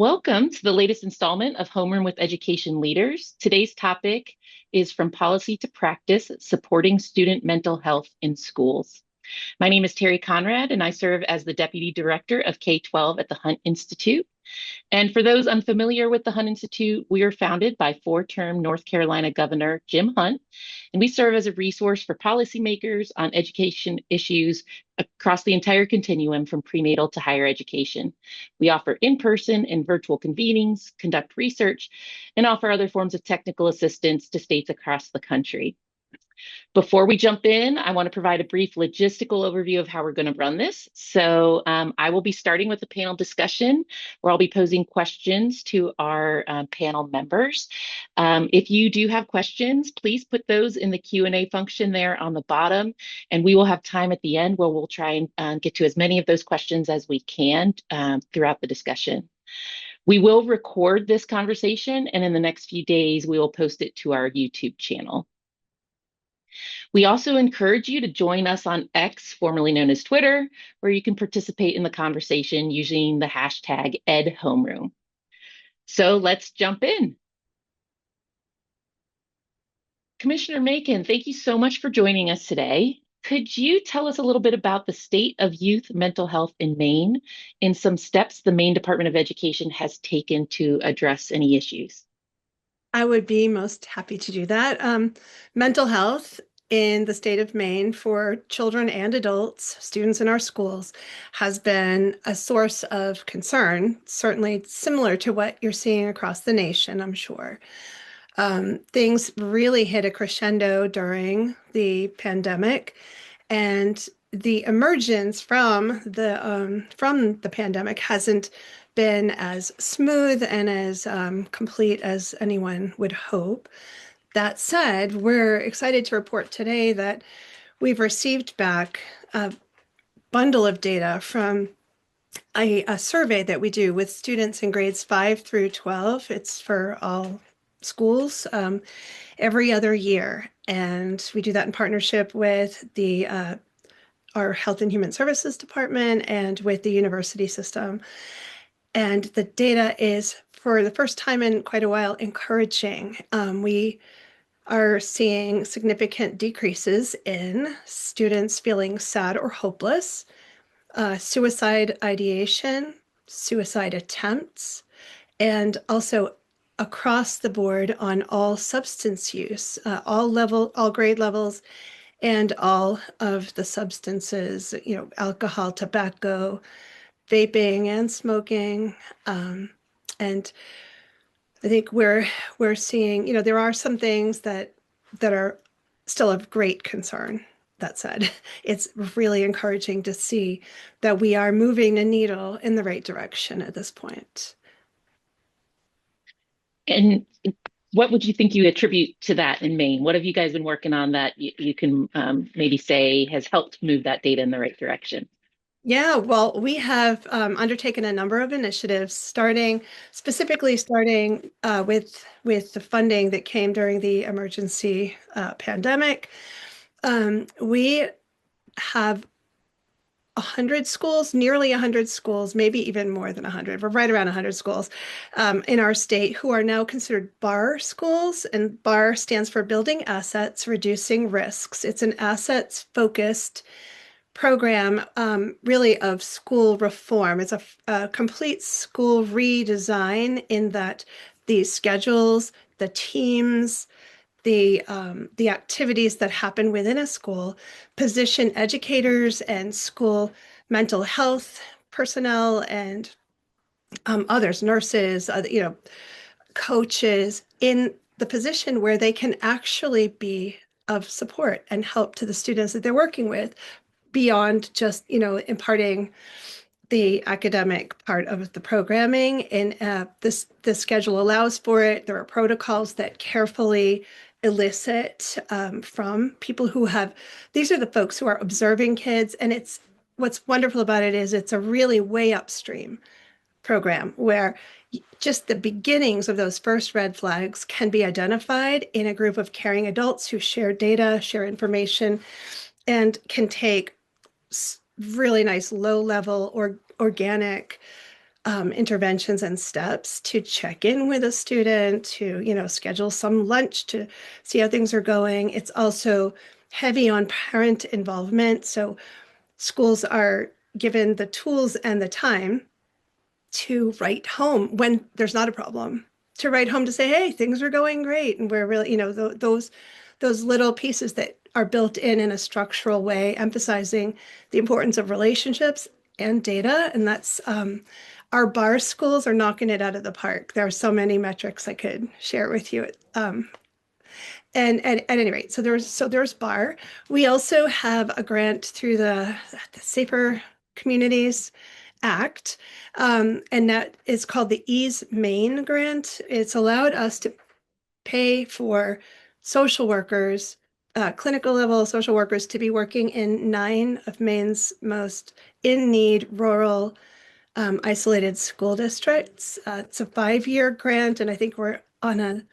Welcome to the latest installment of Homeroom with Education Leaders. Today's topic is From Policy to Practice, Supporting Student Mental Health in Schools. My name is Terry Conrad, and I serve as the Deputy Director of K-12 at the Hunt Institute. And for those unfamiliar with the Hunt Institute, we are founded by four-term North Carolina Governor Jim Hunt, and we serve as a resource for policymakers on education issues across the entire continuum from prenatal to higher education. We offer in-person and virtual convenings, conduct research, and offer other forms of technical assistance to states across the country. Before we jump in, I want to provide a brief logistical overview of how we're going to run this. I will be starting with a panel discussion where I'll be posing questions to our panel members. If you do have questions, please put those in the Q&A function there on the bottom, and we will have time at the end where we'll try and get to as many of those questions as we can throughout the discussion. We will record this conversation, and in the next few days, we will post it to our YouTube channel. We also encourage you to join us on X, formerly known as Twitter, where you can participate in the conversation using the hashtag #EdHomeroom. So let's jump in. Commissioner Macon, thank you so much for joining us today. Could you tell us a little bit about the state of youth mental health in Maine and some steps the Maine Department of Education has taken to address any issues? I would be most happy to do that. Mental health in the state of Maine for children and adults, students in our schools, has been a source of concern, certainly similar to what you're seeing across the nation, I'm sure. Things really hit a crescendo during the pandemic, and the emergence from the pandemic hasn't been as smooth and as complete as anyone would hope. That said, we're excited to report today that we've received back a bundle of data from a survey that we do with students in grades 5 through 12. It's for all schools every other year. And we do that in partnership with our Health and Human Services Department and with the university system. And the data is, for the first time in quite a while, encouraging. We are seeing significant decreases in students feeling sad or hopeless, suicide ideation, suicide attempts, and also across the board on all substance use, all grade levels, and all of the substances, alcohol, tobacco, vaping, and smoking. And I think we're seeing, there are some things that are still of great concern. That said, it's really encouraging to see that we are moving the needle in the right direction at this point. And what would you think you attribute to that in Maine? What have you guys been working on that you can maybe say has helped move that data in the right direction? Yeah, well, we have undertaken a number of initiatives, specifically starting with the funding that came during the emergency pandemic. We have 100 schools, nearly 100 schools, maybe even more than 100. We're right around 100 schools in our state who are now considered BAR schools, and BAR stands for Building Assets, Reducing Risks. It's an assets-focused program, really, of school reform. It's a complete school redesign in that the schedules, the teams, the activities that happen within a school position educators and school mental health personnel and others, nurses, coaches, in the position where they can actually be of support and help to the students that they're working with, beyond just, imparting the academic part of the programming. And this schedule allows for it. There are protocols that carefully elicit from people who have, these are the folks who are observing kids. And what's wonderful about it is it's a really way upstream program where just the beginnings of those first red flags can be identified in a group of caring adults who share data, share information, and can take really nice low level or organic interventions and steps to check in with a student, to, schedule some lunch to see how things are going. It's also heavy on parent involvement. So schools are given the tools and the time to write home when there's not a problem, to write home to say, hey, things are going great. And we're really, those little pieces that are built in a structural way, emphasizing the importance of relationships and data. And that's our bar schools are knocking it out of the park. There are so many metrics I could share with you. And at any rate, so there's bar. We also have a grant through the Safer Communities Act, and that is called the Ease Maine Grant. It's allowed us to pay for social workers, clinical level social workers, to be working in 9 of Maine's most in need rural isolated school districts. It's a 5-year grant, and I think we're on an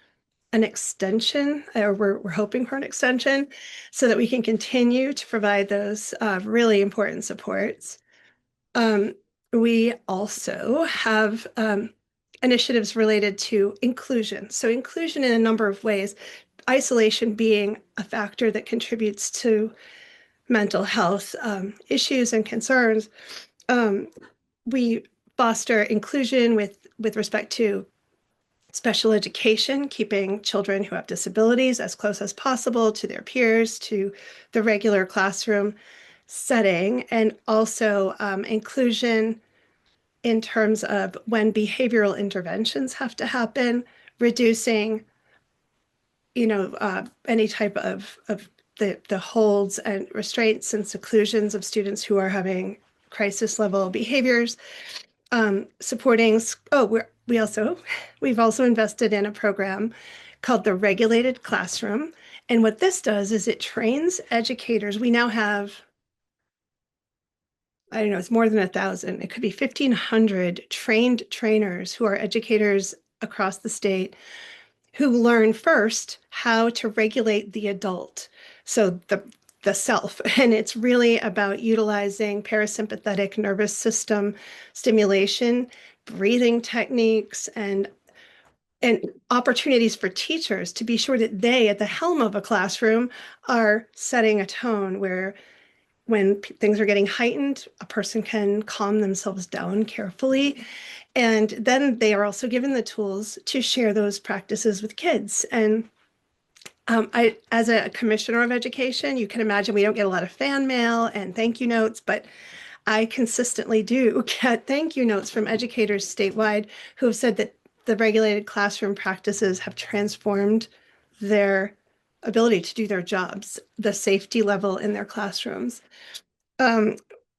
extension, or we're hoping for an extension, so that we can continue to provide those really important supports. Um, we also have initiatives related to inclusion. So inclusion in a number of ways, isolation being a factor that contributes to mental health issues and concerns. Um, we foster inclusion with respect to special education, keeping children who have disabilities as close as possible to their peers, to the regular classroom setting, and also inclusion in terms of when behavioral interventions have to happen, reducing, any type of the holds and restraints and seclusions of students who are having crisis level behaviors, supporting. Oh, we've also invested in a program called the Regulated Classroom. And what this does is it trains educators. We now have, I don't know, it's more than 1,000. It could be 1,500 trained trainers who are educators across the state who learn first how to regulate the adult. So the self. And it's really about utilizing parasympathetic nervous system stimulation, breathing techniques, and opportunities for teachers to be sure that they, at the helm of a classroom, are setting a tone where when things are getting heightened, a person can calm themselves down carefully. And then they are also given the tools to share those practices with kids. And as a commissioner of education, you can imagine we don't get a lot of fan mail and thank you notes, but I consistently do get thank you notes from educators statewide who have said that the regulated classroom practices have transformed their ability to do their jobs, the safety level in their classrooms. Um,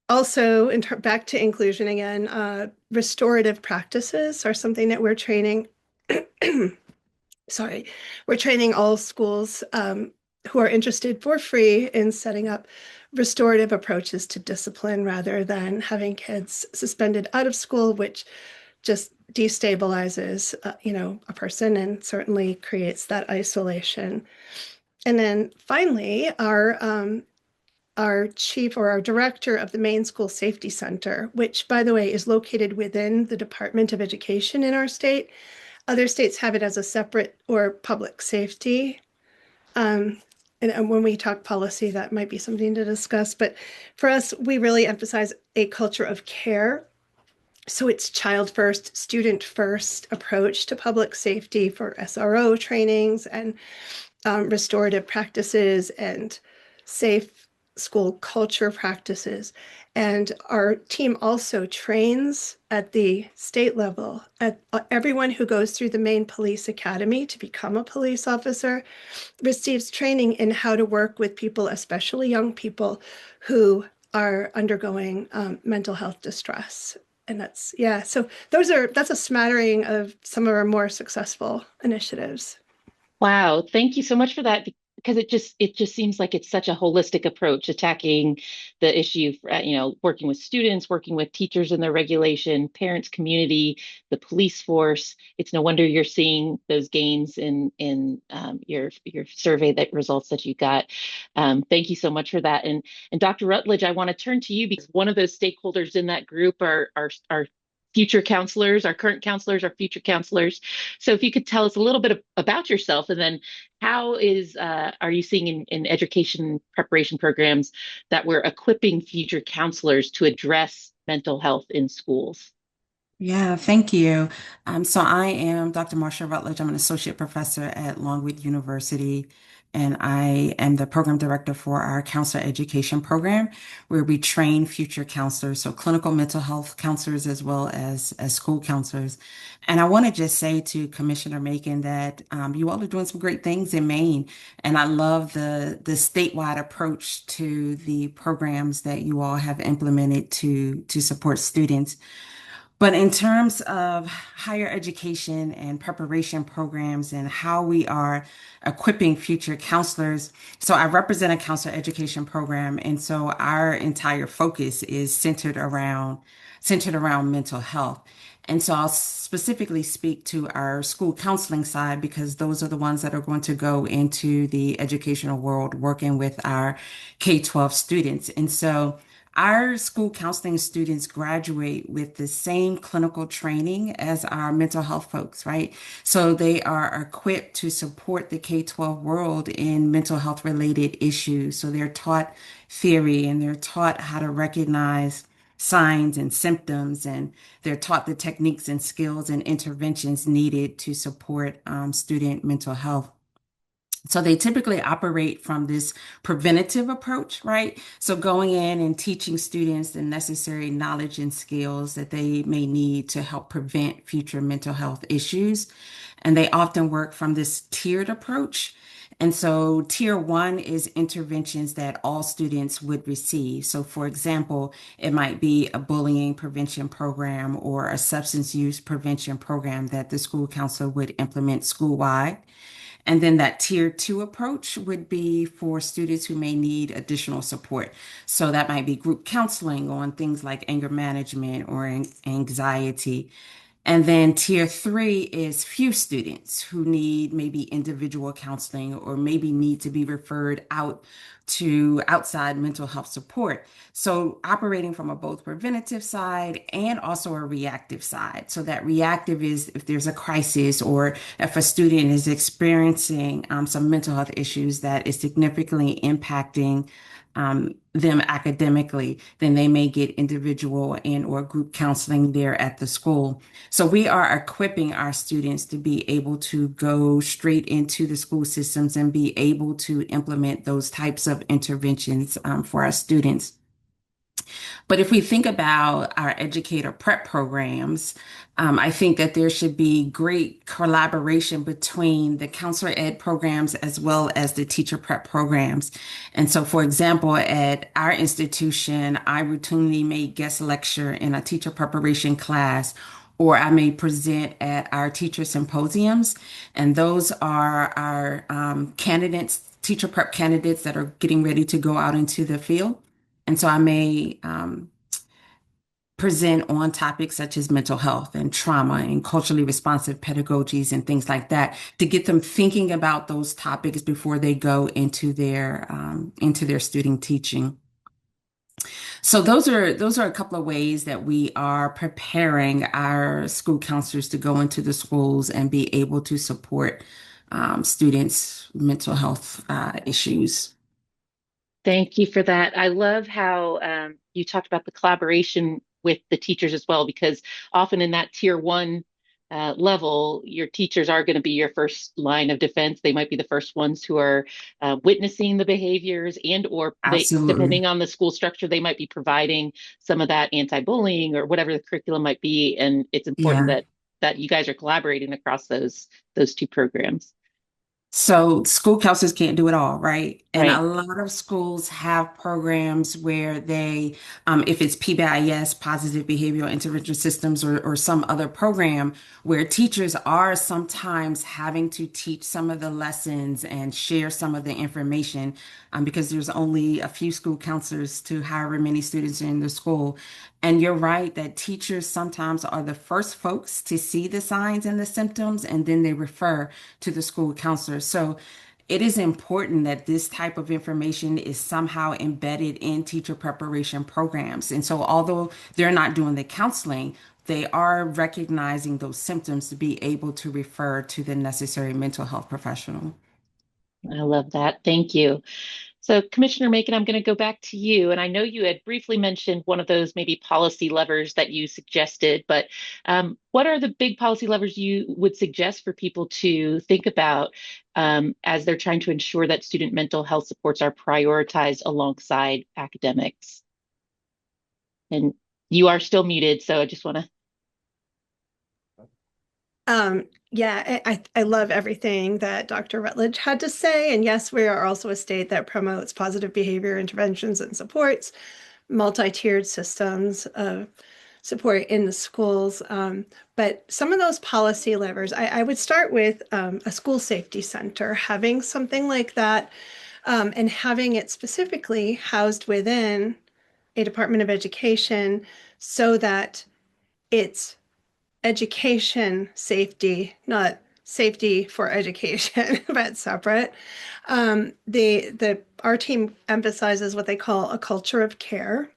Also, back to inclusion again, restorative practices are something that we're training. Sorry, we're training all schools who are interested for free in setting up restorative approaches to discipline rather than having kids suspended out of school, which just destabilizes, a person and certainly creates that isolation. And then finally, our chief or our director of the Maine School Safety Center, which, by the way, is located within the Department of Education in our state. Other states have it as a separate or public safety. And when we talk policy, that might be something to discuss. But for us, we really emphasize a culture of care. So it's child first, student first approach to public safety for SRO trainings and restorative practices and safe school culture practices. And our team also trains at the state level. At everyone who goes through the Maine Police Academy to become a police officer receives training in how to work with people, especially young people who are undergoing mental health distress. And yeah, so that's a smattering of some of our more successful initiatives. Wow, thank you so much for that because it just seems like it's such a holistic approach attacking the issue, working with students, working with teachers in their regulation, parents, community, the police force. It's no wonder you're seeing those gains in your survey that results that you got. Thank you so much for that. And Dr. Rutledge, I want to turn to you because one of those stakeholders in that group are future counselors, our current counselors, our future counselors. So if you could tell us a little bit about yourself, and then how is are you seeing in education preparation programs that we're equipping future counselors to address mental health in schools? Yeah, thank you. So I am Dr. Marsha Rutledge. I'm an associate professor at Longwood University, and I am the program director for our counselor education program, where we train future counselors, so clinical mental health counselors as well as school counselors. And I want to just say to Commissioner Macon that you all are doing some great things in Maine, and I love the statewide approach to the programs that you all have implemented to support students. But in terms of higher education and preparation programs and how we are equipping future counselors, so I represent a counselor education program, and so our entire focus is centered around mental health. And so I'll specifically speak to our school counseling side because those are the ones that are going to go into the educational world working with our K-12 students. And so our school counseling students graduate with the same clinical training as our mental health folks, right? So they are equipped to support the K-12 world in mental health related issues. So they're taught theory and they're taught how to recognize signs and symptoms, and they're taught the techniques and skills and interventions needed to support student mental health. So they typically operate from this preventative approach, right? So going in and teaching students the necessary knowledge and skills that they may need to help prevent future mental health issues. And they often work from this tiered approach. And so tier one is interventions that all students would receive. So for example, it might be a bullying prevention program or a substance use prevention program that the school counselor would implement school-wide. And then that tier two approach would be for students who may need additional support. So that might be group counseling on things like anger management or anxiety. And then tier three is few students who need maybe individual counseling or maybe need to be referred out to outside mental health support. So operating from a both preventative side and also a reactive side. So that reactive is if there's a crisis or if a student is experiencing some mental health issues that is significantly impacting them academically, then they may get individual and or group counseling there at the school. So we are equipping our students to be able to go straight into the school systems and be able to implement those types of interventions for our students. But if we think about our educator prep programs, I think that there should be great collaboration between the counselor ed programs as well as the teacher prep programs. And so, for example, at our institution, I routinely may guest lecture in a teacher preparation class, or I may present at our teacher symposiums. And those are our candidates, teacher prep candidates that are getting ready to go out into the field. And so I may present on topics such as mental health and trauma and culturally responsive pedagogies and things like that to get them thinking about those topics before they go into their student teaching. So those are a couple of ways that we are preparing our school counselors to go into the schools and be able to support students' mental health issues. Thank you for that. I love how you talked about the collaboration with the teachers as well, because often in that tier one level, your teachers are going to be your first line of defense. They might be the first ones who are witnessing the behaviors, and or they, Absolutely. depending on the school structure, they might be providing some of that anti-bullying or whatever the curriculum might be. And it's important Yeah. that you guys are collaborating across those two programs, So school counselors can't do it all, right? And a right? lot of schools have programs where they, if it's PBIS, Positive Behavioral Intervention Systems, or some other program where teachers are sometimes having to teach some of the lessons and share some of the information, because there's only a few school counselors to however many students are in the school. And you're right that teachers sometimes are the first folks to see the signs and the symptoms, and then they refer to the school counselor. So it is important that this type of information is somehow embedded in teacher preparation programs. And so although they're not doing the counseling, they are recognizing those symptoms to be able to refer to the necessary mental health professional. I love that. Thank you. So, Commissioner Macon, I'm going to go back to you. And I know you had briefly mentioned one of those maybe policy levers that you suggested, but what are the big policy levers you would suggest for people to think about as they're trying to ensure that student mental health supports are prioritized alongside academics? And you are still muted, so I just want to. Yeah, I love everything that Dr. Rutledge had to say. And yes, we are also a state that promotes positive behavior interventions and supports, multi-tiered systems of support in the schools. But some of those policy levers, I would start with a school safety center, having something like that, and having it specifically housed within a Department of Education so that it's education safety, not safety for education, but separate. Our team emphasizes what they call a culture of care.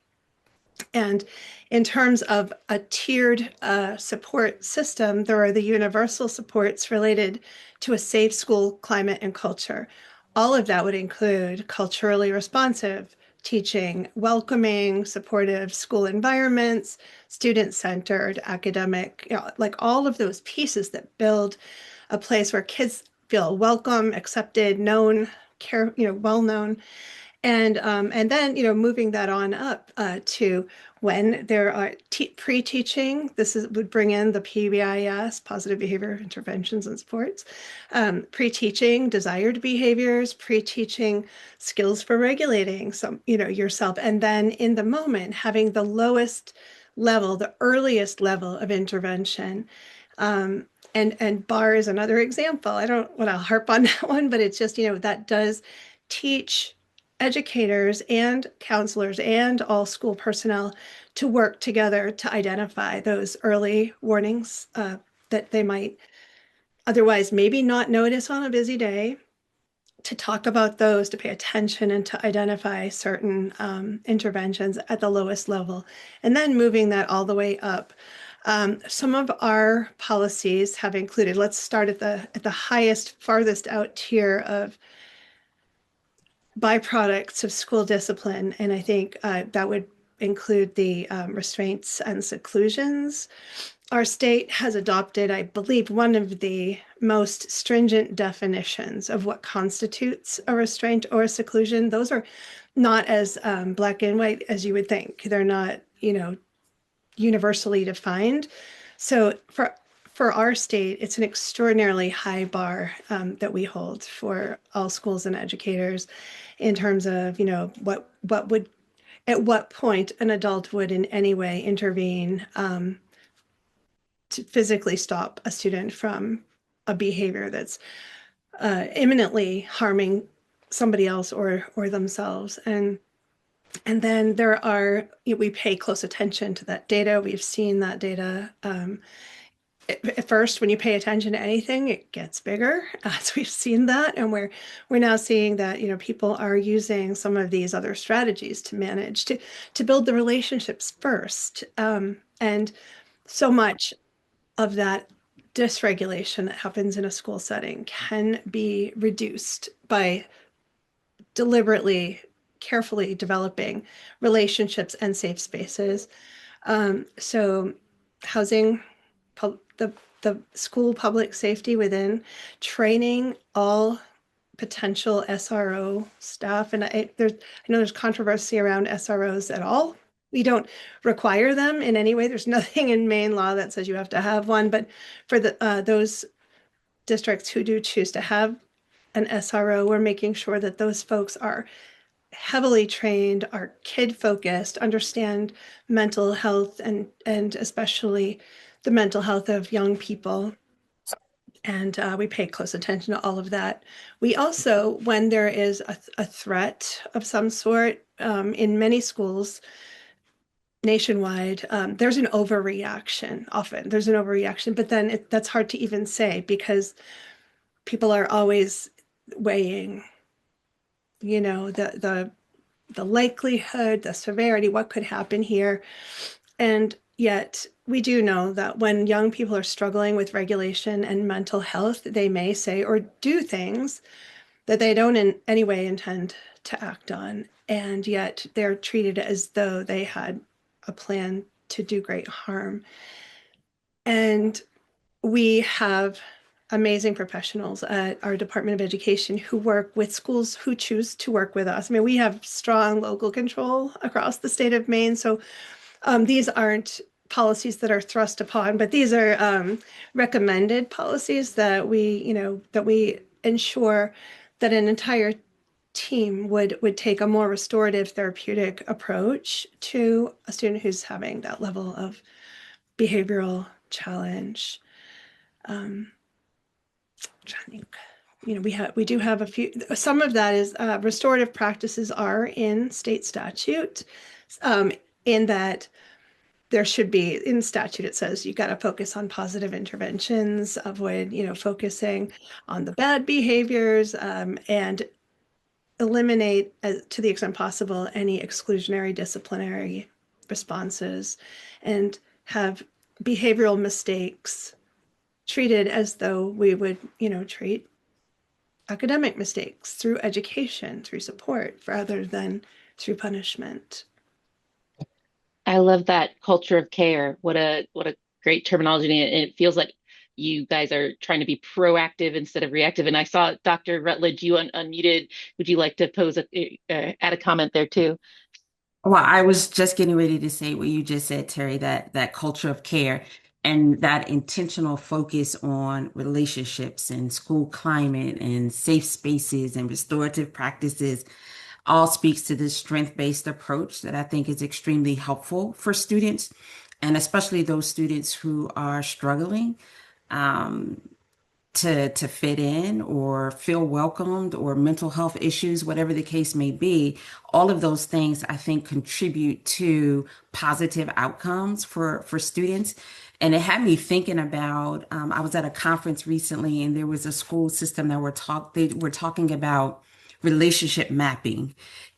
And in terms of a tiered support system, there are the universal supports related to a safe school climate and culture. All of that would include culturally responsive teaching, welcoming, supportive school environments, student-centered, academic, like all of those pieces that build a place where kids feel welcome, accepted, known, care, well known. And then moving that on up to when there are pre-teaching, would bring in the PBIS, positive behavior interventions and supports, pre-teaching desired behaviors, pre-teaching skills for regulating some yourself, and then in the moment having the lowest level, the earliest level of intervention. And bar is another example. I don't want to harp on that one, but it's just that does teach educators and counselors and all school personnel to work together to identify those early warnings that they might otherwise maybe not notice on a busy day, to talk about those, to pay attention and to identify certain interventions at the lowest level, and then moving that all the way up. Some of our policies have included, let's start at the highest, farthest out tier of byproducts of school discipline. And I think that would include the restraints and seclusions. Our state has adopted, I believe, one of the most stringent definitions of what constitutes a restraint or a seclusion. Those are not as black and white as you would think. They're not, universally defined. So for our state, it's an extraordinarily high bar that we hold for all schools and educators in terms of, what would, at what point an adult would in any way intervene to physically stop a student from a behavior that's imminently harming somebody else or themselves. And then we pay close attention to that data. We've seen that data. At first, when you pay attention to anything, it gets bigger. So we've seen that, and we're now seeing that people are using some of these other strategies to manage to build the relationships first. And so much of that dysregulation that happens in a school setting can be reduced by deliberately, carefully developing relationships and safe spaces. So housing, the school public safety within, training all potential SRO staff. And I know there's controversy around SROs at all. We don't require them in any way. There's nothing in Maine law that says you have to have one, but for those districts who do choose to have an SRO, we're making sure that those folks are heavily trained, are kid focused, understand mental health and especially the mental health of young people. And we pay close attention to all of that. We also, when there is a threat of some sort in many schools nationwide, there's an overreaction. Often there's an overreaction, but then that's hard to even say because people are always weighing, the likelihood, the severity, what could happen here. And Yet we do know that when young people are struggling with regulation and mental health, they may say or do things that they don't in any way intend to act on. And yet they're treated as though they had a plan to do great harm. And we have amazing professionals at our Department of Education who work with schools who choose to work with us. I mean, we have strong local control across the state of Maine. So these aren't policies that are thrust upon, but these are recommended policies that we ensure that an entire team would take a more restorative therapeutic approach to a student who's having that level of behavioral challenge. Um, I think, we do have a few. Some of that is restorative practices are in state statute, um, in that there should be in statute it says you got to focus on positive interventions, avoid focusing on the bad behaviors, and eliminate, to the extent possible, any exclusionary disciplinary responses, and have behavioral mistakes treated as though we would treat academic mistakes, through education, through support, rather than through punishment. I love that culture of care. What a great terminology. And it feels like you guys are trying to be proactive instead of reactive. And I saw Dr. Rutledge, you unmuted. Would you like to pose add a comment there too? Well, I was just getting ready to say what you just said, Terry, that culture of care and that intentional focus on relationships and school climate and safe spaces and restorative practices all speaks to this strength-based approach that I think is extremely helpful for students, and especially those students who are struggling. Um, to fit in or feel welcomed or mental health issues, whatever the case may be, all of those things I think contribute to positive outcomes for students. And it had me thinking about, I was at a conference recently and there was a school system that they were talking about relationship mapping.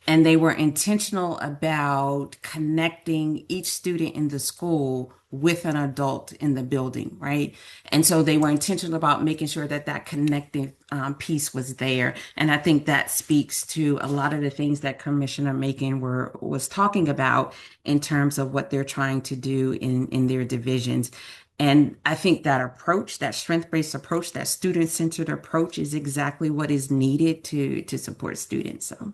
And they were intentional about connecting each student in the school with an adult in the building, right? And so they were intentional about making sure that that connective piece was there. And I think that speaks to a lot of the things that Commissioner Macon was talking about in terms of what they're trying to do in their divisions. And I think that approach, that strength-based approach, that student-centered approach is exactly what is needed to support students. So.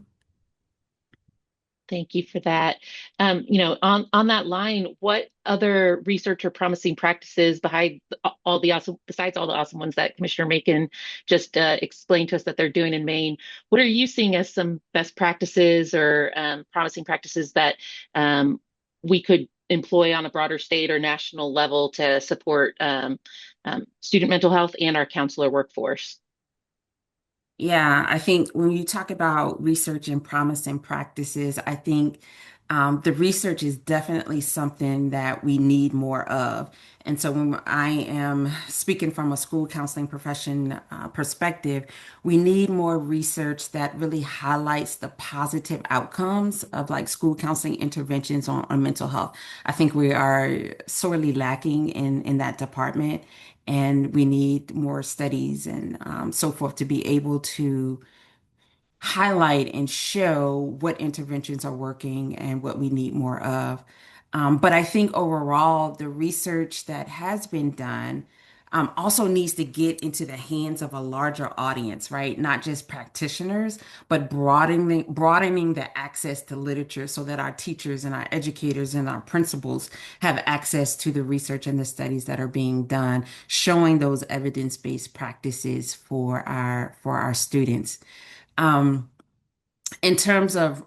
Thank you for that. On that line, what other research or promising practices behind all the awesome, besides all the awesome ones that Commissioner Macon just explained to us that they're doing in Maine, what are you seeing as some best practices or promising practices that we could employ on a broader state or national level to support student mental health and our counselor workforce? Yeah, I think when you talk about research and promising practices, I think the research is definitely something that we need more of. And so when I am speaking from a school counseling profession perspective, we need more research that really highlights the positive outcomes of like school counseling interventions on mental health. I think we are sorely lacking in that department. And we need more studies and so forth to be able to highlight and show what interventions are working and what we need more of. But I think overall, the research that has been done also needs to get into the hands of a larger audience, right? Not just practitioners, but broadening the access to literature so that our teachers and our educators and our principals have access to the research and the studies that are being done, showing those evidence-based practices for our students. Um, in terms of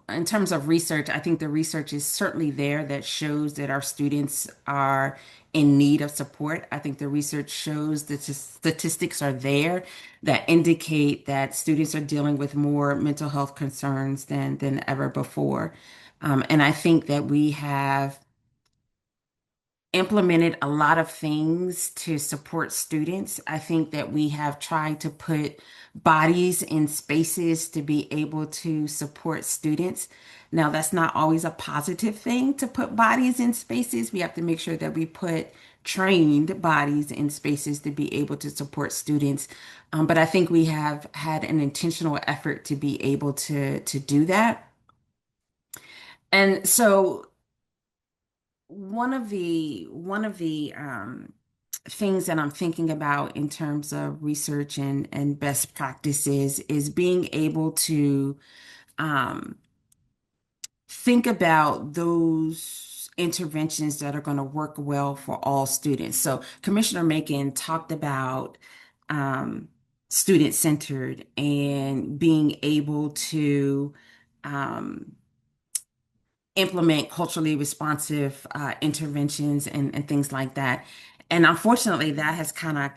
research, I think the research is certainly there that shows that our students are in need of support. I think the research shows that the statistics are there that indicate that students are dealing with more mental health concerns than ever before. And I think that we have implemented a lot of things to support students. I think that we have tried to put bodies in spaces to be able to support students. Now, that's not always a positive thing to put bodies in spaces. We have to make sure that we put trained bodies in spaces to be able to support students. But I think we have had an intentional effort to be able to do that. And so one of the things that I'm thinking about in terms of research and best practices is being able to um, think about those interventions that are going to work well for all students. So Commissioner Macon talked about um, student-centered and being able to um, implement culturally responsive interventions and things like that. And unfortunately, that has kind of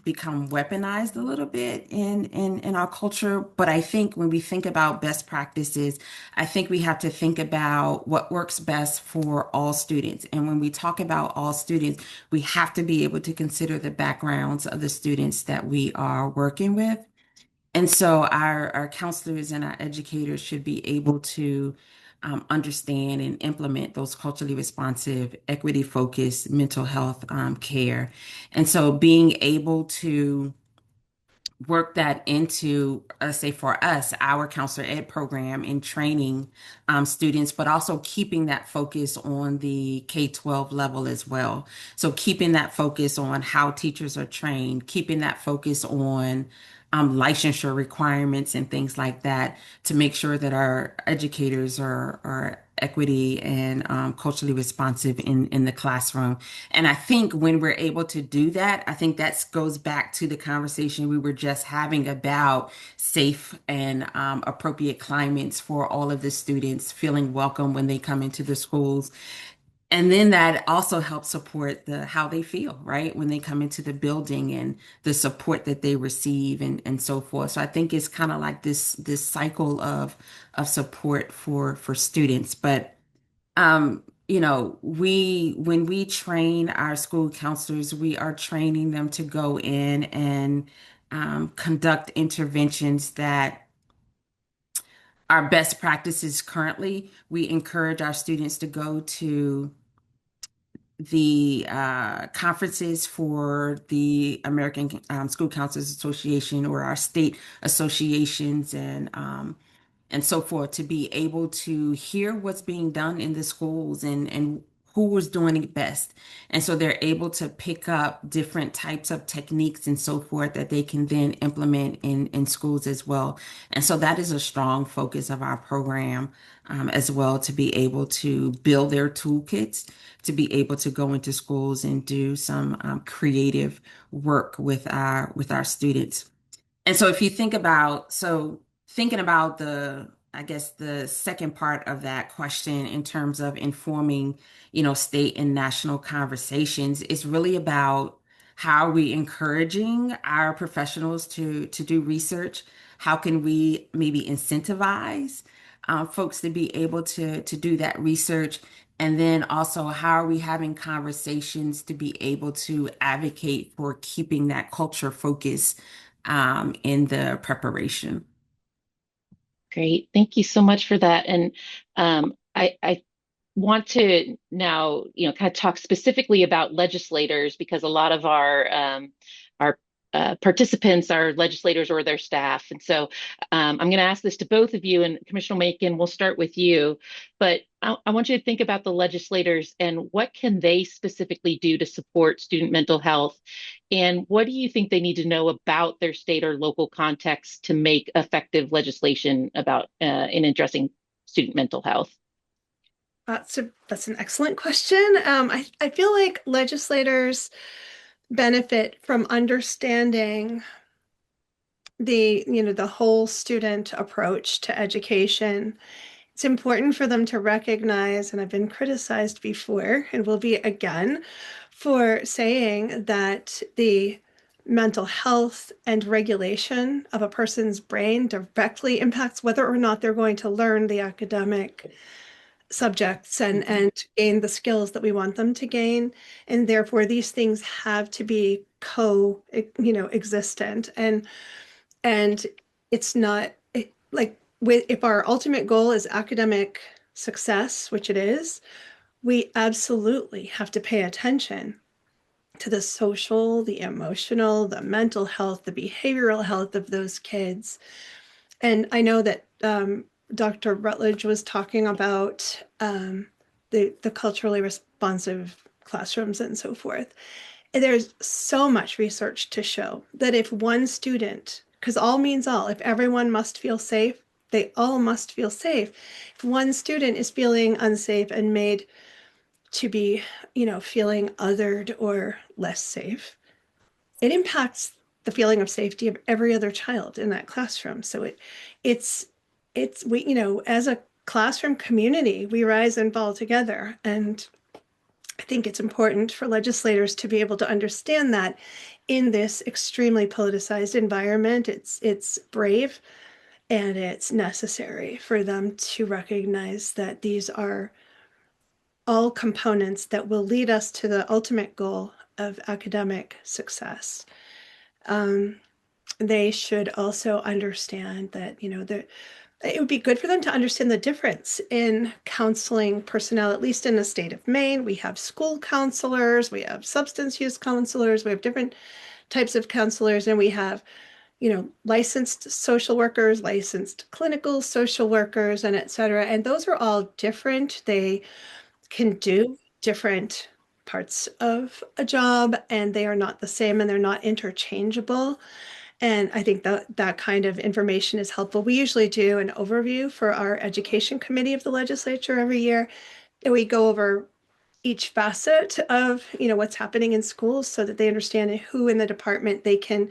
become weaponized a little bit in our culture. But I think when we think about best practices, I think we have to think about what works best for all students. And when we talk about all students, we have to be able to consider the backgrounds of the students that we are working with. And so our counselors and our educators should be able to understand and implement those culturally responsive, equity focused mental health care. And so being able to work that into, say for us, our counselor ed program in training students, but also keeping that focus on the K-12 level as well. So keeping that focus on how teachers are trained, keeping that focus on licensure requirements and things like that to make sure that our educators are equity and culturally responsive in the classroom. And I think when we're able to do that, I think that goes back to the conversation we were just having about safe and appropriate climates for all of the students feeling welcome when they come into the schools. And then that also helps support the how they feel, right? When they come into the building and the support that they receive and so forth. So I think it's kind of like this cycle of support for students. But we when we train our school counselors, we are training them to go in and conduct interventions that are best practices currently. We encourage our students to go to the conferences for the American School Counselors Association or our state associations and so forth to be able to hear what's being done in the schools and who was doing it best. And so they're able to pick up different types of techniques and so forth that they can then implement in schools as well. And so that is a strong focus of our program as well to be able to build their toolkits, to be able to go into schools and do some creative work with our students. And so if you think about, so thinking about I guess the second part of that question in terms of informing, state and national conversations, it's really about how are we encouraging our professionals to do research? How can we maybe incentivize folks to be able to do that research? And then also, how are we having conversations to be able to advocate for keeping that culture focus in the preparation? Great. Thank you so much for that. And I want to now, kind of talk specifically about legislators because a lot of our participants are legislators or their staff. And so I'm going to ask this to both of you, and Commissioner Macon, we'll start with you. But I want you to think about the legislators and what can they specifically do to support student mental health? And what do you think they need to know about their state or local context to make effective legislation about in addressing student mental health? That's an excellent question. I feel like legislators benefit from understanding the whole student approach to education. It's important for them to recognize, and I've been criticized before and will be again, for saying that the mental health and regulation of a person's brain directly impacts whether or not they're going to learn the academic subjects and gain the skills that we want them to gain. And therefore, these things have to be existent. And it's not like if our ultimate goal is academic success, which it is, we absolutely have to pay attention to the social, the emotional, the mental health, the behavioral health of those kids. And I know that Dr. Rutledge was talking about the culturally responsive classrooms and so forth. And there's so much research to show that if one student, because all means all, if everyone must feel safe, they all must feel safe. If one student is feeling unsafe and made to be, feeling othered or less safe, it impacts the feeling of safety of every other child in that classroom. So it's we, as a classroom community, we rise and fall together. And I think it's important for legislators to be able to understand that in this extremely politicized environment, it's brave and it's necessary for them to recognize that these are all components that will lead us to the ultimate goal of academic success. Um, they should also understand that, it would be good for them to understand the difference in counseling personnel, at least in the state of Maine. We have school counselors, we have substance use counselors, we have different types of counselors, and we have, licensed social workers, licensed clinical social workers, and et cetera. And those are all different. They can do different parts of a job, and they are not the same, and they're not interchangeable. And I think that kind of information is helpful. We usually do an overview for our education committee of the legislature every year, and we go over each facet of, what's happening in schools so that they understand who in the department they can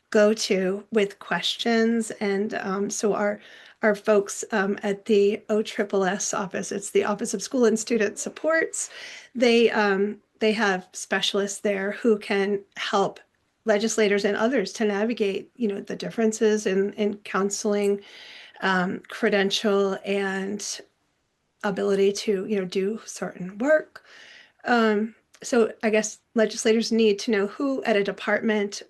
go to with questions. And so our folks at the OSSS office, it's the Office of School and Student Supports, they have specialists there who can help legislators and others to navigate, the differences in counseling, credential, and ability to, do certain work. So I guess legislators need to know who at a department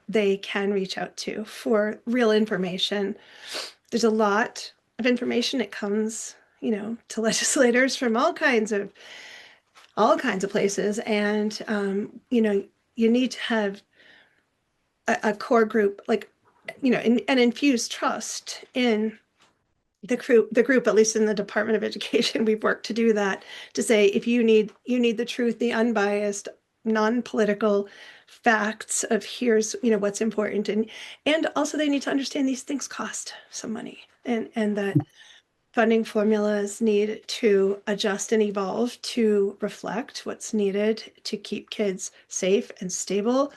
they can reach out to for real information. There's a lot of information that comes, to legislators from all kinds of places, and you need to have a core group, like, and infuse trust in the group, at least in the Department of Education. We've worked to do that, to say, if you need the truth, the unbiased, non-political facts of here's, what's important. And also they need to understand these things cost some money, and that funding formulas need to adjust and evolve to reflect what's needed to keep kids safe and stable.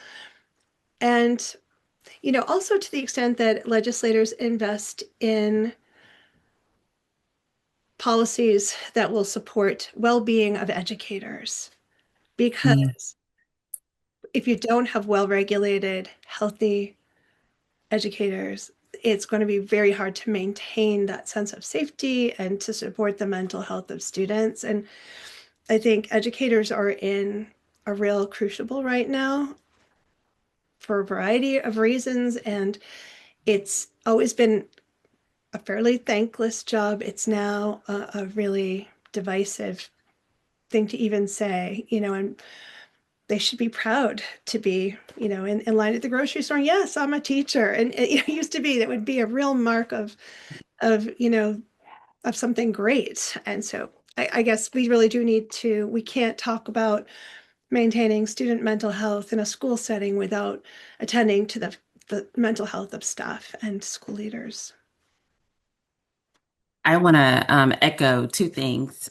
And, also to the extent that legislators invest in policies that will support well-being of educators, Mm. because if you don't have well-regulated, healthy educators, it's going to be very hard to maintain that sense of safety and to support the mental health of students. And I think educators are in a real crucible right now for a variety of reasons, and it's always been a fairly thankless job. It's now a really divisive thing to even say, and they should be proud to be, in line at the grocery store. Yes, I'm a teacher. And it used to be that would be a real mark of, of something great. And so I guess we really do need to, we can't talk about maintaining student mental health in a school setting without attending to the mental health of staff and school leaders. I want to echo two things,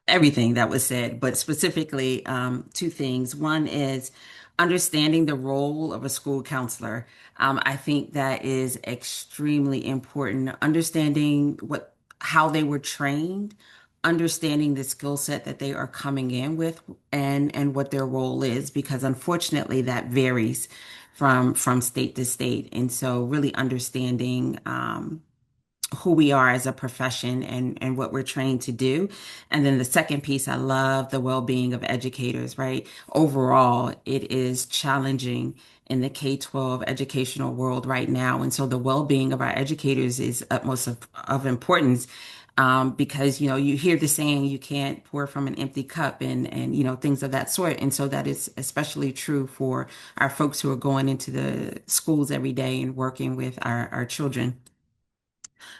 everything that was said, but specifically two things. One is understanding the role of a school counselor. I think that is extremely important. Understanding how they were trained, understanding the skill set that they are coming in with, and what their role is, because unfortunately that varies from state to state. And so really understanding who we are as a profession and what we're trained to do. And then the second piece, I love the well-being of educators, right? Overall, it is challenging in the K-12 educational world right now. And so the well-being of our educators is utmost of importance. Because you hear the saying you can't pour from an empty cup and things of that sort, and so that is especially true for our folks who are going into the schools every day and working with our children.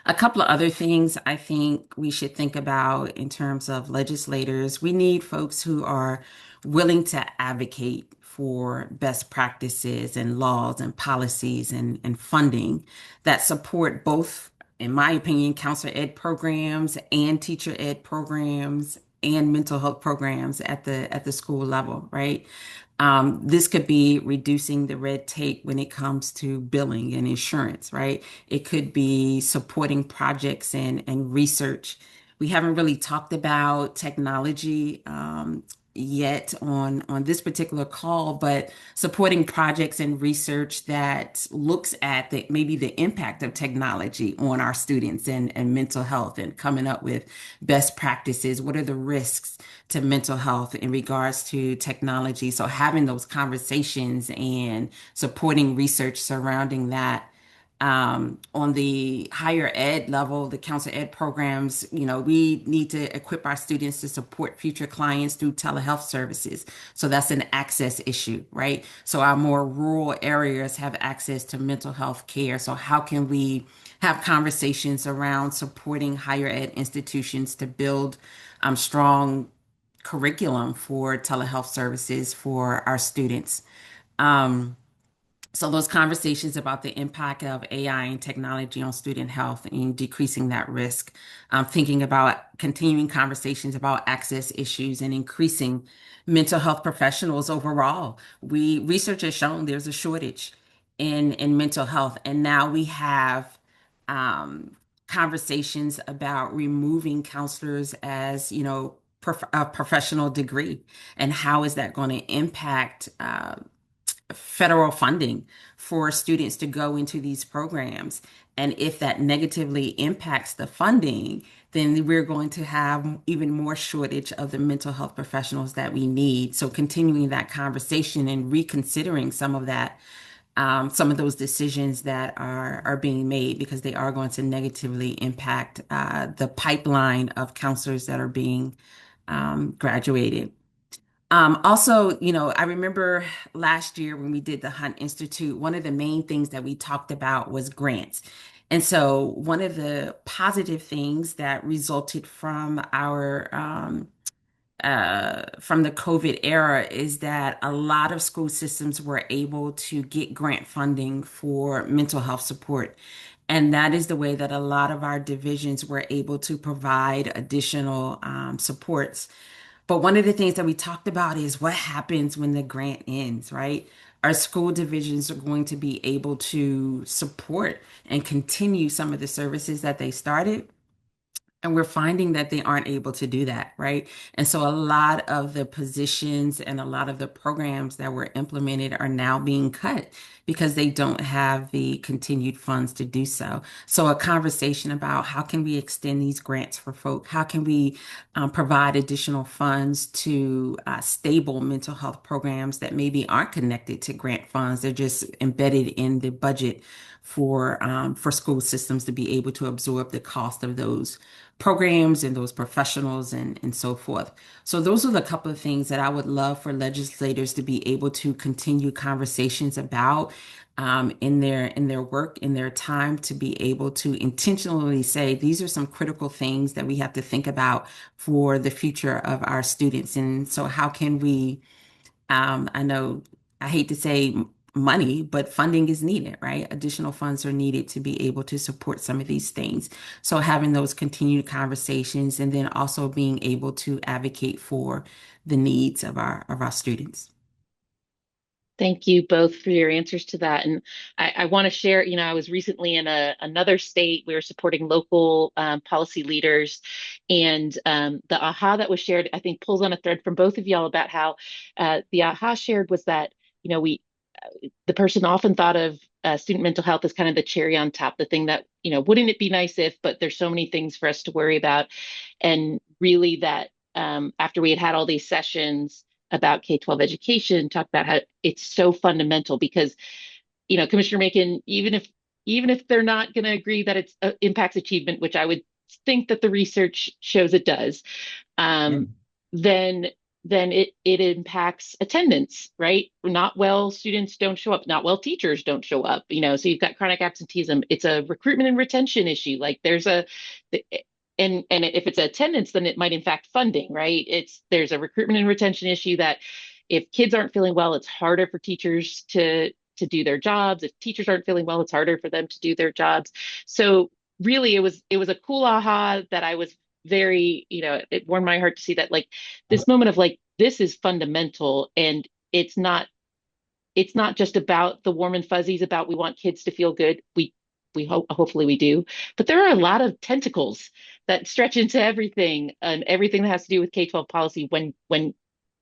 A couple of other things I think we should think about in terms of legislators. We need folks who are willing to advocate for best practices and laws and policies and funding that support both, in my opinion, counselor ed programs and teacher ed programs and mental health programs at the school level, right? This could be reducing the red tape when it comes to billing and insurance, right? It could be supporting projects and research. We haven't really talked about technology yet on this particular call, but supporting projects and research that looks at maybe the impact of technology on our students and mental health and coming up with best practices. What are the risks to mental health in regards to technology? So having those conversations and supporting research surrounding that. On the higher ed level, the counselor ed programs, we need to equip our students to support future clients through telehealth services. So that's an access issue, right? So our more rural areas have access to mental health care. So how can we have conversations around supporting higher ed institutions to build strong curriculum for telehealth services for our students? Um, so those conversations about the impact of AI and technology on student health and decreasing that risk, thinking about continuing conversations about access issues and increasing mental health professionals overall. Research has shown there's a shortage in mental health, and now we have um, conversations about removing counselors as a professional degree, and how is that going to impact federal funding for students to go into these programs. And if that negatively impacts the funding, then we're going to have even more shortage of the mental health professionals that we need. So continuing that conversation and reconsidering some of those decisions that are being made, because they are going to negatively impact the pipeline of counselors that are being graduated. Also, I remember last year when we did the Hunt Institute, one of the main things that we talked about was grants. And so one of the positive things that resulted from our from the COVID era is that a lot of school systems were able to get grant funding for mental health support. And that is the way that a lot of our divisions were able to provide additional supports. But one of the things that we talked about is what happens when the grant ends, right? Our school divisions are going to be able to support and continue some of the services that they started. And we're finding that they aren't able to do that, right? And so a lot of the positions and a lot of the programs that were implemented are now being cut because they don't have the continued funds to do so. So a conversation about how can we extend these grants for folk? How can we provide additional funds to stable mental health programs that maybe aren't connected to grant funds? They're just embedded in the budget for school systems to be able to absorb the cost of those programs and those professionals and so forth. So those are the couple of things that I would love for legislators to be able to continue conversations about in their work, in their time, to be able to intentionally say these are some critical things that we have to think about for the future of our students. And so how can we I know I hate to say money, but funding is needed, right? Additional funds are needed to be able to support some of these things. So having those continued conversations and then also being able to advocate for the needs of our students. Thank you both for your answers to that. And I want to share, I was recently in another state. We were supporting local policy leaders. And the aha that was shared, I think, pulls on a thread from both of y'all about how the aha shared was that, we the person often thought of student mental health as kind of the cherry on top, the thing that, wouldn't it be nice if, but there's so many things for us to worry about. And really that after we had had all these sessions about K-12 education, talk about how it's so fundamental because, Commissioner Macon, even if they're not going to agree that it impacts achievement, which I would think that the research shows it does, Yeah. um, then it impacts attendance, right? Not well students don't show up, not well teachers don't show up, so you've got chronic absenteeism. It's a recruitment and retention issue. Like and if it's attendance, then it might in fact funding, right? There's a recruitment and retention issue that if kids aren't feeling well, it's harder for teachers to do their jobs. If teachers aren't feeling well, it's harder for them to do their jobs. So really it was a cool aha that I was very, it warmed my heart to see that, like, this moment of like, this is fundamental, and it's not just about the warm and fuzzies about we want kids to feel good. Hopefully we do, but there are a lot of tentacles that stretch into everything, and everything that has to do with K-12 policy when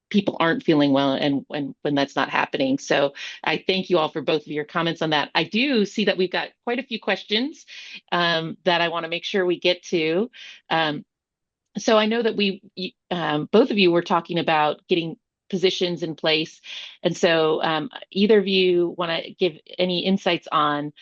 people aren't feeling well and when that's not happening. So I thank you all for both of your comments on that. I do see that we've got quite a few questions that I want to make sure we get to. So I know that both of you were talking about getting positions in place. And so either of you want to give any insights on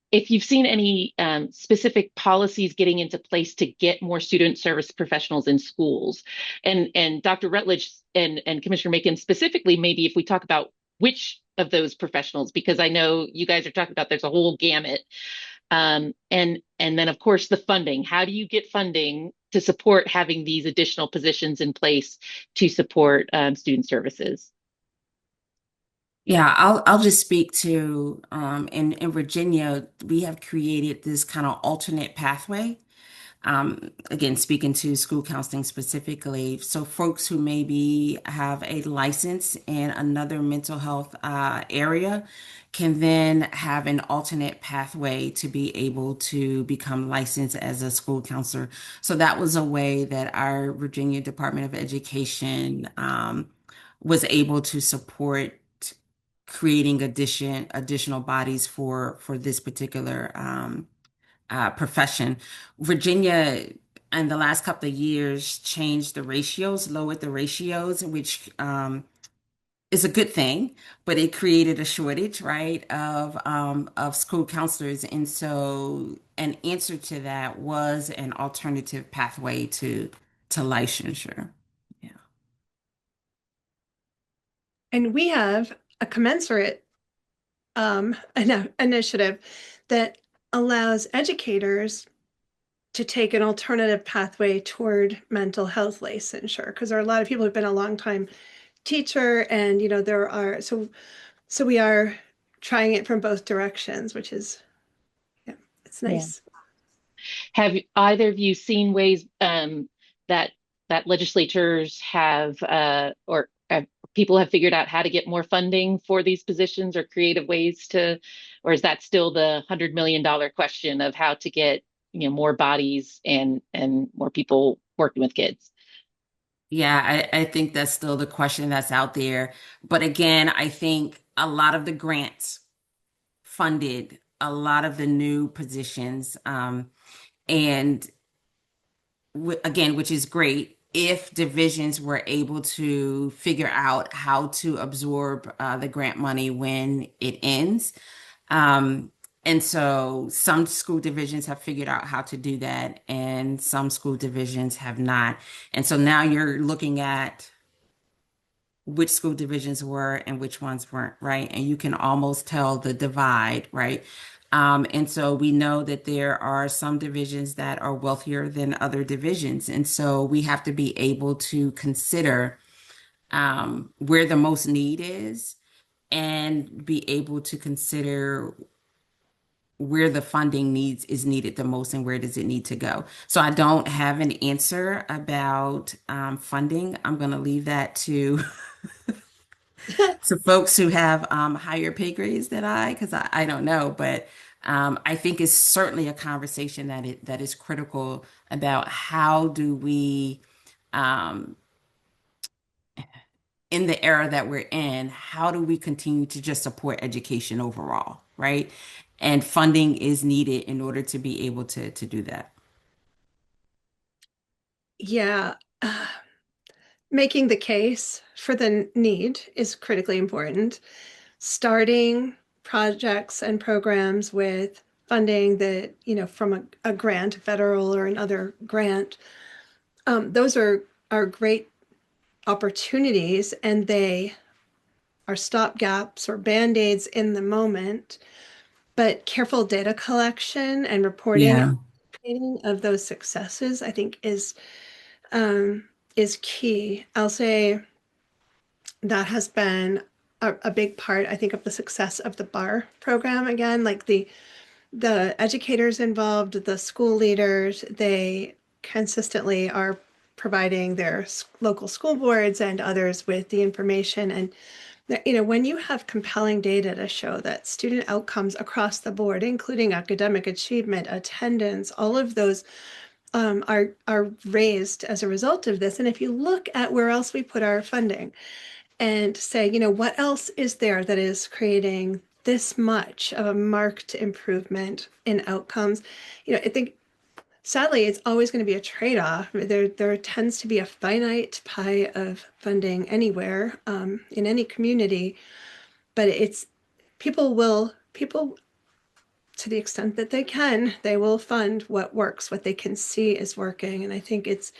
if you've seen any specific policies getting into place to get more student service professionals in schools. And Dr. Rutledge and Commissioner Macon specifically, maybe if we talk about which of those professionals, because I know you guys are talking about there's a whole gamut. And then of course the funding. How do you get funding to support having these additional positions in place to support student services? Yeah, I'll just speak to in Virginia, we have created this kind of alternate pathway. Again, speaking to school counseling specifically, so folks who maybe have a license in another mental health area can then have an alternate pathway to be able to become licensed as a school counselor. So that was a way that our Virginia Department of Education was able to support creating additional bodies for this particular profession. Virginia, in the last couple of years, changed the ratios, lowered the ratios, which is a good thing, but it created a shortage, right, of school counselors, and so an answer to that was an alternative pathway to licensure. Yeah. And we have a commensurate initiative that allows educators to take an alternative pathway toward mental health licensure, because there are a lot of people who've been a long time teacher, and there are so we are trying it from both directions, which is, yeah, it's Yeah. nice. Have either of you seen ways that legislatures have or people have figured out how to get more funding for these positions, or creative ways to, or is that still the $100 million question of how to get more bodies and more people working with kids? Yeah, I think that's still the question that's out there. But again, I think a lot of the grants funded a lot of the new positions. And again, which is great if divisions were able to figure out how to absorb the grant money when it ends. Um, and so some school divisions have figured out how to do that, and some school divisions have not. And so now you're looking at which school divisions were and which ones weren't, right? And you can almost tell the divide, right? And so we know that there are some divisions that are wealthier than other divisions. And so we have to be able to consider where the most need is and be able to consider where the funding needs is needed the most and where does it need to go. So I don't have an answer about funding. I'm going to leave that to folks who have higher pay grades than I, because I don't know, but I think it's certainly a conversation that is critical about how do we um, in the era that we're in, how do we continue to just support education overall, right? And funding is needed in order to be able to do that. Yeah. Making the case for the need is critically important. Starting projects and programs with funding that, from a grant, federal or another grant, those are great opportunities, and they are stopgaps or band-aids in the moment. But careful data collection and reporting Yeah. of those successes, I think, um, is key. I'll say that has been a big part, I think, of the success of the bar program. Again, like the educators involved, the school leaders, they consistently are providing their local school boards and others with the information. And when you have compelling data to show that student outcomes across the board, including academic achievement, attendance, all of those are raised as a result of this. And if you look at where else we put our funding and say, what else is there that is creating this much of a marked improvement in outcomes, I think sadly it's always going to be a trade-off. There tends to be a finite pie of funding anywhere, in any community, but it's people to the extent that they can, they will fund what works, what they can see is working. And I think it's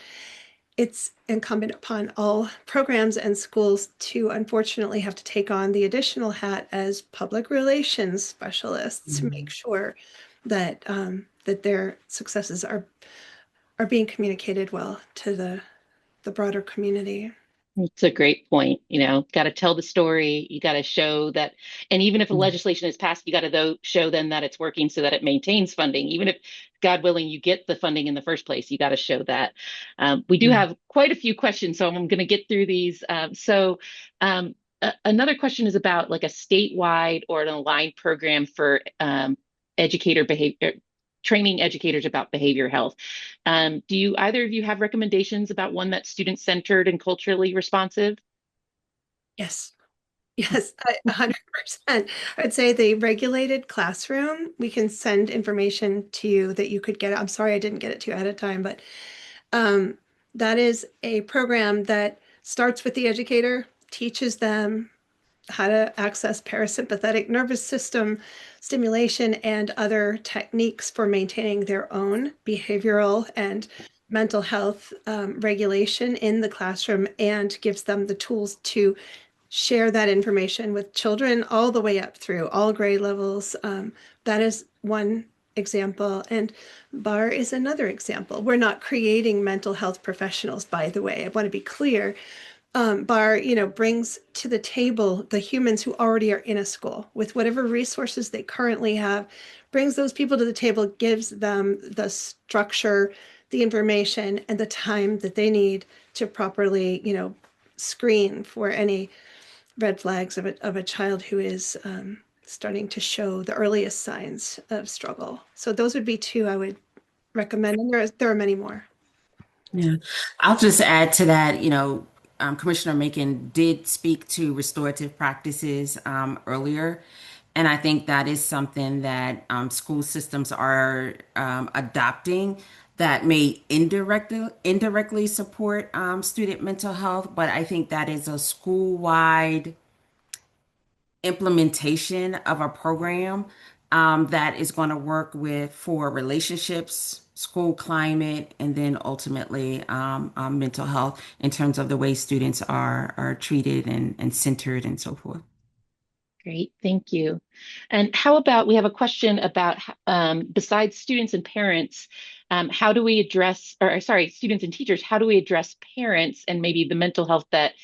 incumbent upon all programs and schools to unfortunately have to take on the additional hat as public relations specialists to make Mhm. sure that that their successes are being communicated well to the broader community. It's a great point. Got to tell the story. You got to show that, and even if a Yeah. legislation is passed, you got to show them that it's working so that it maintains funding. Even if, God willing, you get the funding in the first place, you got to show that. We do Yeah. have quite a few questions, so I'm going to get through these. Another question is about like a statewide or an aligned program for educator behavior, training educators about behavior health. Do you either of you have recommendations about one that's student-centered and culturally responsive? Yes. Yes, 100%. I would say the regulated classroom, we can send information to you that you could get. I'm sorry I didn't get it to you ahead of time, but um, that is a program that starts with the educator, teaches them how to access parasympathetic nervous system stimulation and other techniques for maintaining their own behavioral and mental health regulation in the classroom, and gives them the tools to share that information with children all the way up through all grade levels. That is one example. And BAR is another example. We're not creating mental health professionals, by the way. I want to be clear. BAR, brings to the table the humans who already are in a school with whatever resources they currently have, brings those people to the table, gives them the structure, the information, and the time that they need to properly, screen for any red flags of a child who is starting to show the earliest signs of struggle. So those would be two I would recommend, and there are many more. Yeah. I'll just add to that, Commissioner Macon did speak to restorative practices earlier. And I think that is something that school systems are adopting that may indirectly support student mental health. But I think that is a school-wide implementation of a program that is going to work with for relationships, school climate, and then ultimately mental health in terms of the way students are treated and centered and so forth. Great, thank you. And how about we have a question about besides students and parents, how do we address, or sorry, students and teachers, how do we address parents and maybe the mental health that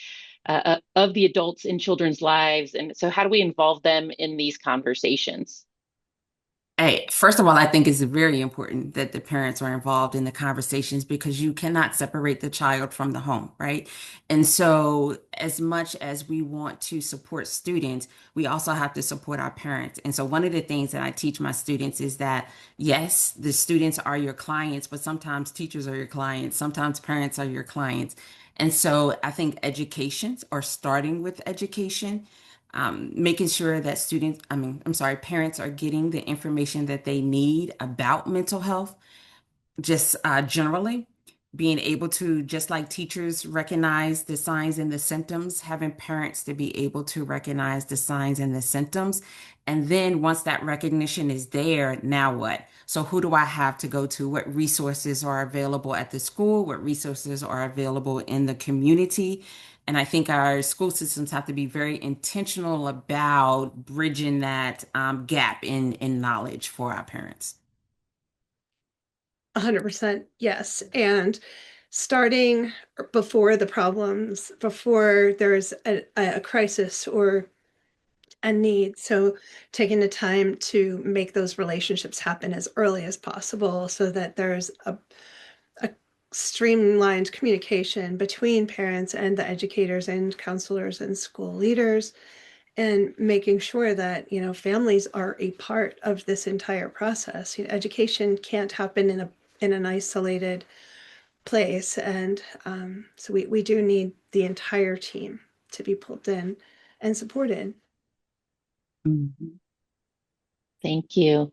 of the adults in children's lives? And so how do we involve them in these conversations? Hey, first of all, I think it's very important that the parents are involved in the conversations because you cannot separate the child from the home, right? And so, as much as we want to support students, we also have to support our parents. And so, one of the things that I teach my students is that yes, the students are your clients, but sometimes teachers are your clients, sometimes parents are your clients. And so I think educations are starting with education, making sure that parents are getting the information that they need about mental health just generally being able to, just like teachers recognize the signs and the symptoms, having parents to be able to recognize the signs and the symptoms. And then once that recognition is there, now what? So who do I have to go to? What resources are available at the school? What resources are available in the community? And I think our school systems have to be very intentional about bridging that gap in knowledge for our parents. 100% yes. And starting before the problems, before there's a crisis or a need. So taking the time to make those relationships happen as early as possible so that there's a streamlined communication between parents and the educators and counselors and school leaders, and making sure that families are a part of this entire process. Education can't happen in an isolated place, and so we do need the entire team to be pulled in and supported. Mhm. Thank you.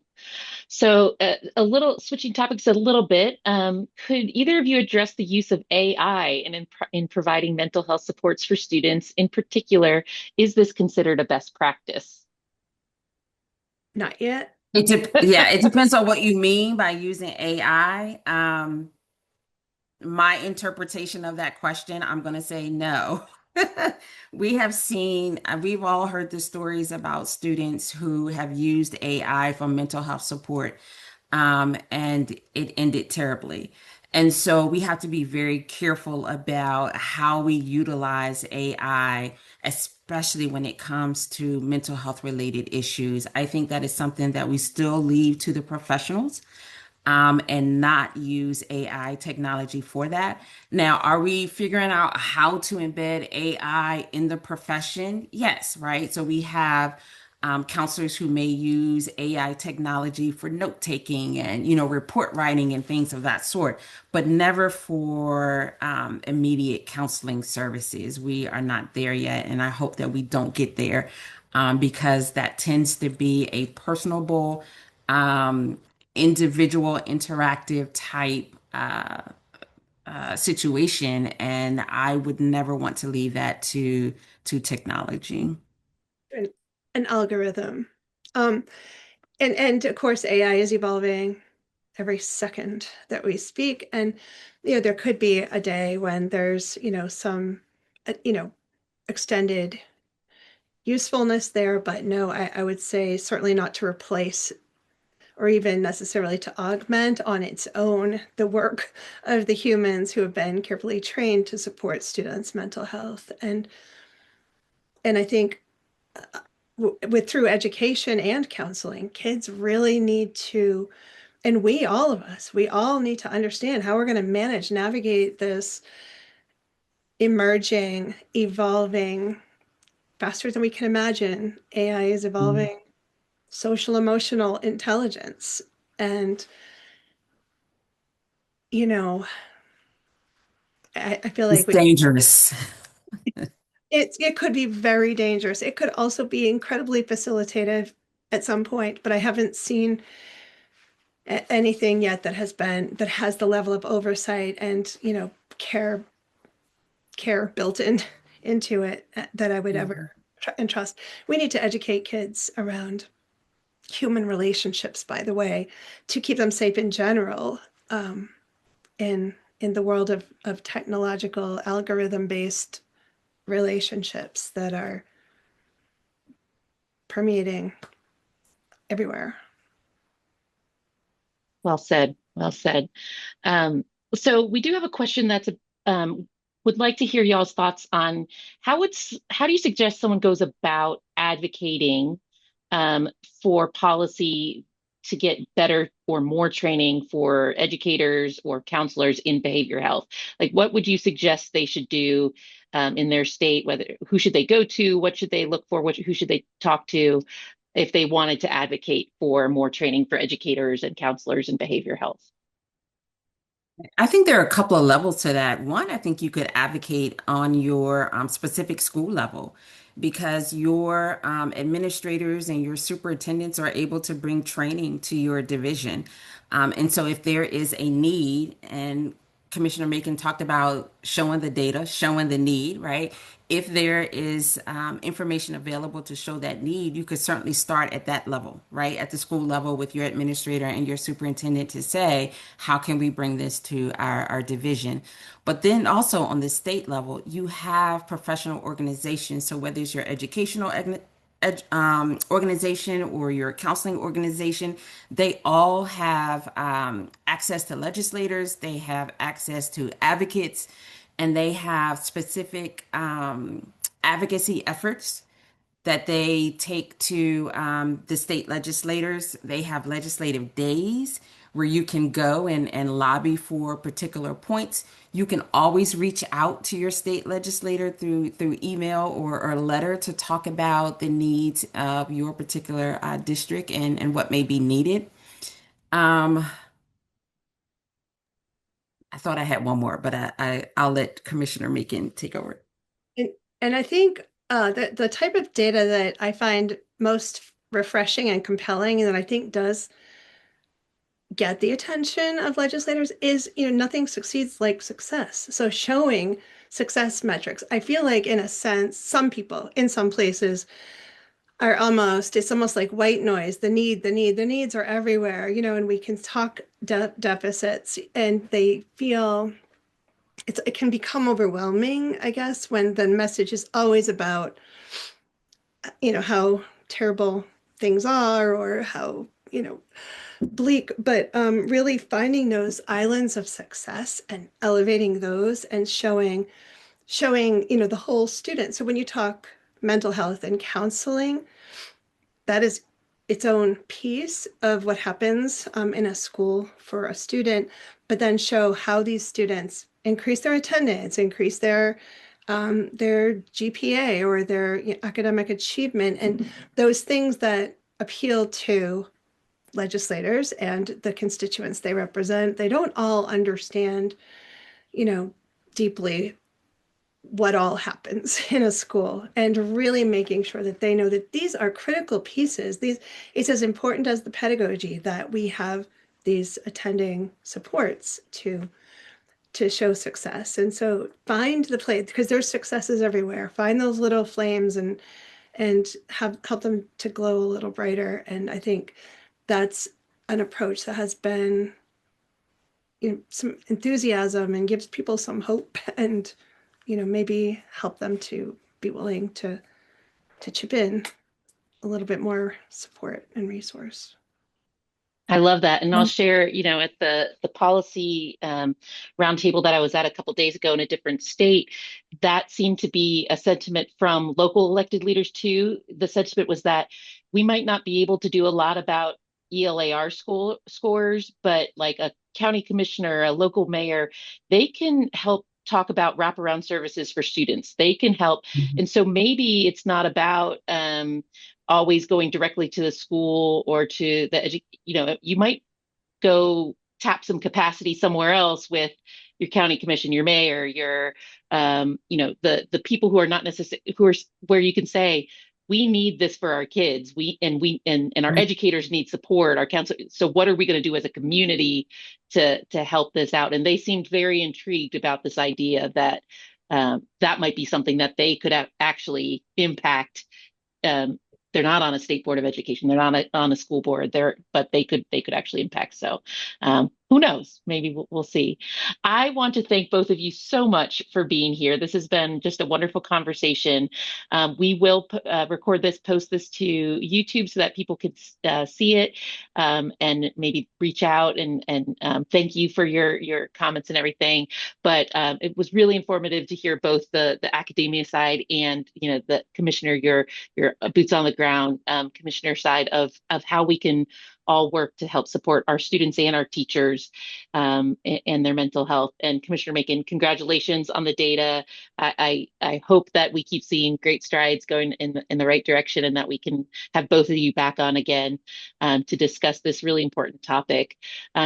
So, a little switching topics a little bit, could either of you address the use of AI in providing mental health supports for students? In particular, is this considered a best practice? Not yet. Yeah, it depends on what you mean by using AI. My interpretation of that question, I'm going to say no. We've all heard the stories about students who have used AI for mental health support, and it ended terribly. And so we have to be very careful about how we utilize AI, especially when it comes to mental health related issues. I think that is something that we still leave to the professionals, and not use AI technology for that. Now, are we figuring out how to embed AI in the profession? Yes, right. So we have counselors who may use AI technology for note taking and report writing and things of that sort, but never for immediate counseling services. We are not there yet, and I hope that we don't get there, because that tends to be a personable, um, individual interactive type situation, and I would never want to leave that to technology. an, an algorithm. Um, and of course, AI is evolving every second that we speak. And there could be a day when there's some extended usefulness there, but no, I would say certainly not to replace or even necessarily to augment on its own the work of the humans who have been carefully trained to support students' mental health. And I think with through education and counseling, kids really need to, and all of us, we all need to understand how we're going to navigate this emerging, evolving, faster than we can imagine. AI is Mhm. evolving social emotional intelligence. And, you know, I feel It's like dangerous. it could be very dangerous. It could also be incredibly facilitative at some point, but I haven't seen anything yet that has the level of oversight and care built into it that I would ever Mhm. entrust. We need to educate kids around human relationships, by the way, to keep them safe in general, in the world of technological algorithm based relationships that are permeating everywhere. Well said. Well said. Um, so we do have a question would like to hear y'all's thoughts on how do you suggest someone goes about advocating um, for policy to get better or more training for educators or counselors in behavior health? Like, what would you suggest they should do in their state? Who should they go to? What should they look for? Who should they talk to if they wanted to advocate for more training for educators and counselors in behavior health? I think there are a couple of levels to that. One, I think you could advocate on your specific school level because your administrators and your superintendents are able to bring training to your division. And so if there is a need, and Commissioner Macon talked about showing the data, showing the need, right? If there is information available to show that need, you could certainly start at that level, right? At the school level with your administrator and your superintendent to say, how can we bring this to our division? But then also on the state level, you have professional organizations. So whether it's your educational organization or your counseling organization, they all have access to legislators, they have access to advocates, and they have specific advocacy efforts that they take to the state legislators. They have legislative days where you can go and lobby for particular points. You can always reach out to your state legislator through email or letter to talk about the needs of your particular district and what may be needed. Um, I thought I had one more, but I'll let Commissioner Meekin take over. And, and I think the type of data that I find most refreshing and compelling, and that I think does get the attention of legislators is, nothing succeeds like success. So showing success metrics, I feel like in a sense, some people in some places are it's almost like white noise. The needs are everywhere, and we can talk deficits and they feel it can become overwhelming, I guess, when the message is always about, how terrible things are or how, bleak, but really finding those islands of success and elevating those and showing, the whole student. So when you talk mental health and counseling, that is its own piece of what happens in a school for a student, but then show how these students increase their attendance, increase their GPA or their academic achievement, and those things that appeal to legislators and the constituents they represent. They don't all understand, you know, deeply what all happens in a school, and really making sure that they know that these are critical pieces. It's as important as the pedagogy that we have these attending supports to show success. And so find the place, because there's successes everywhere. Find those little flames and help them to glow a little brighter. And I think that's an approach that has been, some enthusiasm and gives people some hope, and maybe help them to be willing to chip in a little bit more support and resource. I love that. And I'll share, at the policy roundtable that I was at a couple days ago in a different state, that seemed to be a sentiment from local elected leaders too. The sentiment was that we might not be able to do a lot about ELAR school scores, but like a county commissioner, a local mayor, they can help talk about wraparound services for students. They can help. And so maybe it's not about always going directly to the school or to you might go tap some capacity somewhere else with your county commission, your mayor, your the people who are not necessarily who are where you can say, we need this for our kids. And our educators need support, our council. So what are we going to do as a community to help this out? And they seemed very intrigued about this idea that that might be something that they could actually impact. They're not on a state board of education. They're not on a school board. But they could actually impact. So who knows? Maybe we'll see. I want to thank both of you so much for being here. This has been just a wonderful conversation. We will record this, post this to YouTube so that people can see it, and maybe reach out and thank you for your comments and everything. But it was really informative to hear both the academia side and the commissioner, your boots on the ground commissioner side of how we can all work to help support our students and our teachers and their mental health. And Commissioner Macon, congratulations on the data. I hope that we keep seeing great strides going in the right direction, and that we can have both of you back on again to discuss this really important topic.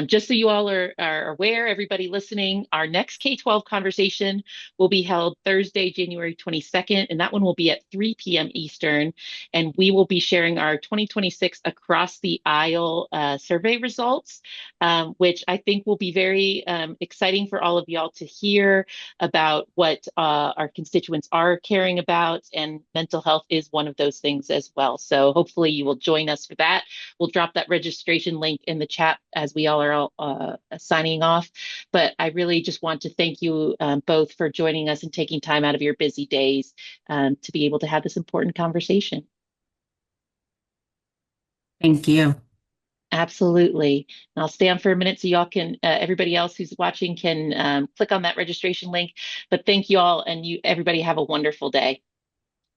Just so you all are aware, everybody listening, our next K-12 conversation will be held Thursday, January 22nd, and that one will be at 3 p.m. Eastern. And we will be sharing our 2026 Across the Aisle survey results, which I think will be very exciting for all of y'all to hear about what our constituents are caring about. And mental health is one of those things as well. So hopefully you will join us for that. We'll drop that registration link in the chat as we all are signing off. But I really just want to thank you both for joining us and taking time out of your busy days to be able to have this important conversation. Thank you. Absolutely. And I'll stay on for a minute so y'all can, everybody else who's watching can click on that registration link. But thank you all, and everybody have a wonderful day.